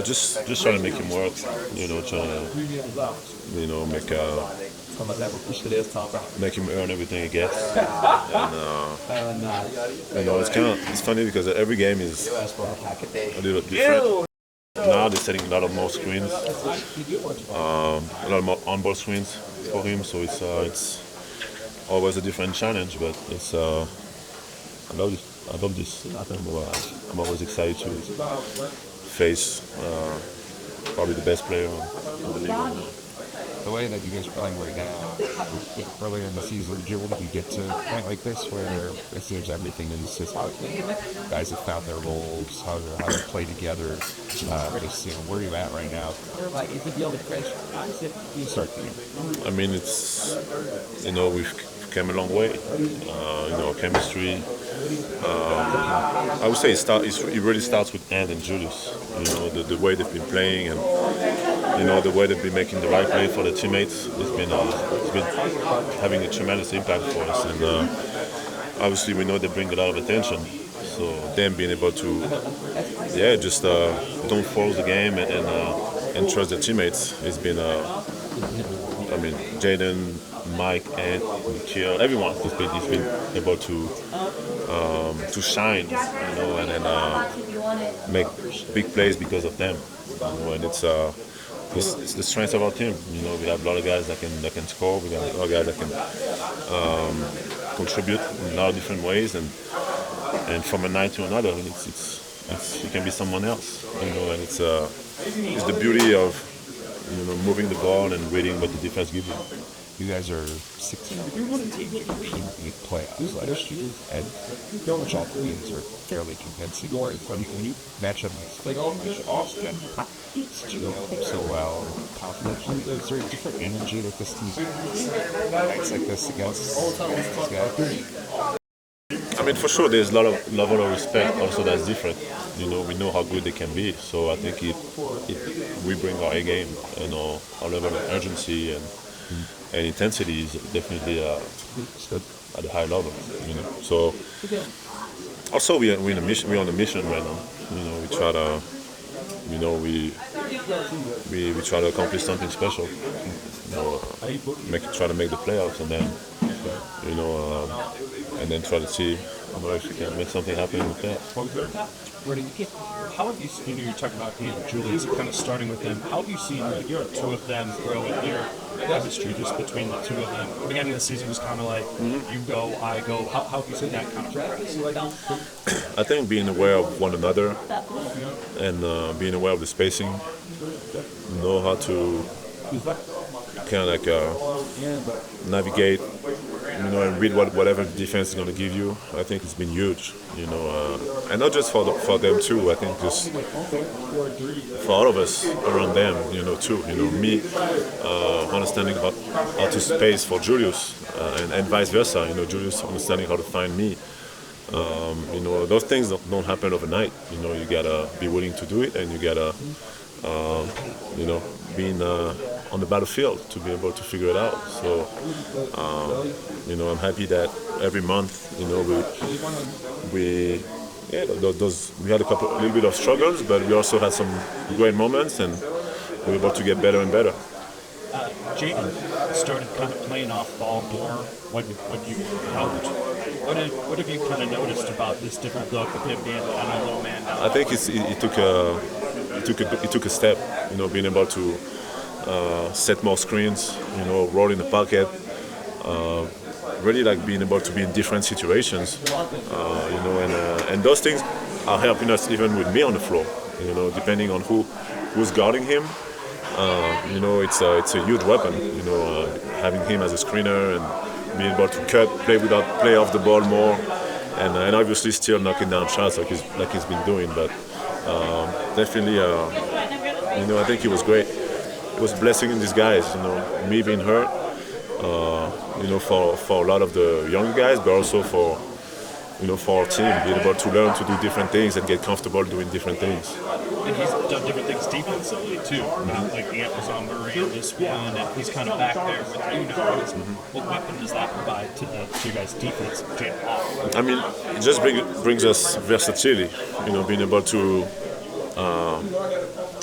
Just trying to make him work. Trying to make make him earn everything he gets. And it's funny because every game is a little different. Now they're setting a lot of more screens, a lot more on-ball screens for him. So it's always a different challenge, but I love this. I love this. I'm always excited to face probably the best player in the league right now. The way that you guys are playing right now, earlier in the season, did you get to a point like this where it seems everything in the system, guys have found their roles, how to play together? Where are you at right now? You start the game. I mean, it's we've come a long way. Chemistry. I would say it really starts with Ant and Julius. The way they've been playing and the way they've been making the right play for the teammates. It's been having a tremendous impact for us. And obviously we know they bring a lot of attention. So them being able to, just don't force the game and trust their teammates. It's been, Jaden, Mike, and Kier, everyone has been able to shine, and then make big plays because of them. And it's the strength of our team. We have a lot of guys that can score. We have a lot of guys that can contribute in a lot of different ways, and from a night to another, it can be someone else. And it's the beauty of moving the ball and reading what the defense gives you. You guys are 16 playoffs last year, and which all games are fairly convincing. When you match up against Austin, did you play so well? Confident? Is there a different energy that this team nights like this against these guys? I mean, for sure, there's a lot of level of respect also that's different. We know how good they can be. So I think we bring our A game, our level of urgency and intensity is definitely at a high level. So also we're on a mission. We're on a mission right now. We try to, we try to accomplish something special. Try to make the playoffs, and then and then try to see if we can make something happen with that. Rudy, how have you seen, you're talking about Ant and Julius, kind of starting with them, how have you seen your two of them grow in their chemistry just between the two of them? The beginning of the season was kind of like, you go, I go. How have you seen that kind of progress? I think being aware of one another and being aware of the spacing, know how to kind of navigate, and read whatever the defense is going to give you. I think it's been huge, and not just for them too. I think just for all of us around them, too. Me understanding how to space for Julius, and vice versa. Julius understanding how to find me. Those things don't happen overnight. You gotta be willing to do it, and you gotta, being on the battlefield to be able to figure it out. So, I'm happy that every month, we had a little bit of struggles, but we also had some great moments, and we were able to get better and better. Jaden started kind of playing off ball more when you were out. What have you kind of noticed about this different look of him being on a low man now? I think it took a step, being able to set more screens, roll in the pocket, really like being able to be in different situations, and those things are helping us even with me on the floor, depending on who's guarding him. It's a huge weapon, having him as a screener and being able to play off the ball more, and obviously still knocking down shots like he's been doing. But definitely, I think he was great. It was a blessing in disguise, me being hurt, for a lot of the younger guys, but also for our team, being able to learn to do different things and get comfortable doing different things. And he's done different things defensively too. Like Ant was on Murray in this one, and he's kind of back there with you now. What weapon does that provide to your guys' defense? I mean, it just brings us versatility. Being able to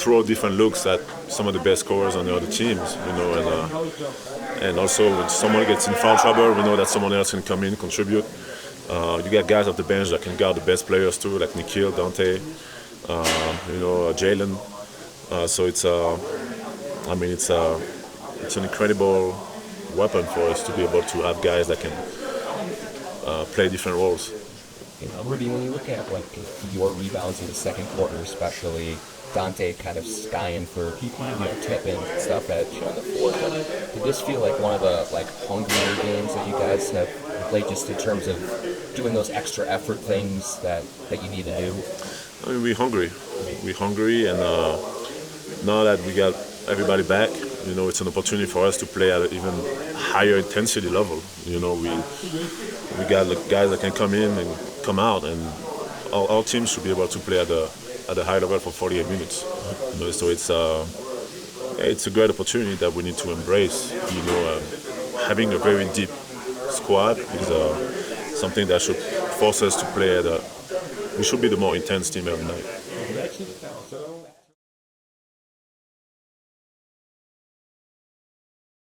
throw different looks at some of the best scorers on the other teams, you know, and also when someone gets in foul trouble, we know that someone else can come in, contribute. You got guys off the bench that can guard the best players too, like Nikhil, Dante, Jaden. So it's an incredible weapon for us to be able to have guys that can play different roles. Rudy, when you look at like your rebounds in the second quarter, especially Dante kind of skying for tip and stuff at you on the floor, did this feel like one of the like hungrier games that you guys have played, just in terms of doing those extra effort things that you need to do? I mean, we're hungry, and now that we got everybody back, you know, it's an opportunity for us to play at an even higher intensity level. You know, we got like guys that can come in and come out, and our team should be able to play at a high level for 48 minutes. You know, so it's a great opportunity that we need to embrace. You know, having a very deep squad is something that should force us to play we should be the more intense team every night.